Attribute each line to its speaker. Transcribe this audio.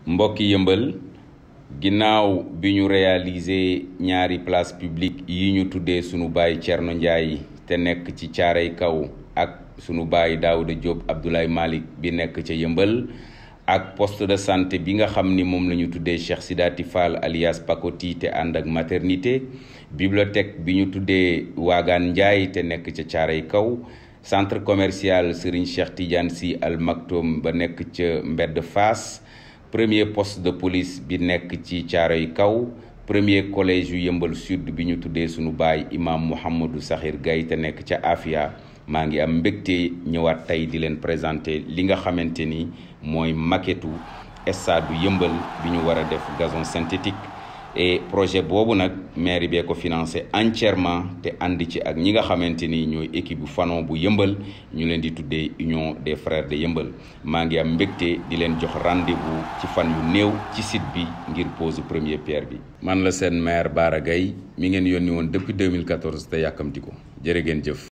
Speaker 1: mbokki yëmbal ginnaaw bi ñu réaliser ñaari place publique yi ñu tuddee sunu baay Thierno Ndiaye te nekk ci Caaray Kaw ak sunu baay Daouda Diop Abdoulaye Malick bi nekk ca yëmbal ak poste de santé bi nga xam ni moom la ñu tuddee Cheikh Sidati Fall alias Pakoti te ànd ak maternité, bibliothèque bi ñu tuddee Waagaan Ndiaye te nekk ca Caaray Kaw, centre commercial Serigne Cheikh Tidiane Sy Al Maktoum ba nekk ca Mbedd Fass, premier poste de police bi nekk ci Caaray Kaw, premier collège yu Yëmbal Sud bi ñu tuddee sunu baay imam Mouhamadou Sakhir Gaye te nekk ca Afia. maa ngi am mbégte ñëwaat tey di leen présenter li nga xamante ni mooy maquettu stade Yëmbal bi ñu war a def gazon synthétique. et projet boobu nag mairie bee ko financé entièrement te ànd ci ak ñi nga xamante ni ñooy équipe bu Fanon bu Yëmbal ñu leen di tuddee Union des frères de Yëmbal. maa ngi am mbégte di leen jox rendez-vous ci fan yu néew ci site bi ngir pose première pierre bi. man la seen maire Bara Gaye mi ngeen yónni woon depuis 2014 te yàkkamti ko jërë ngeen jëf.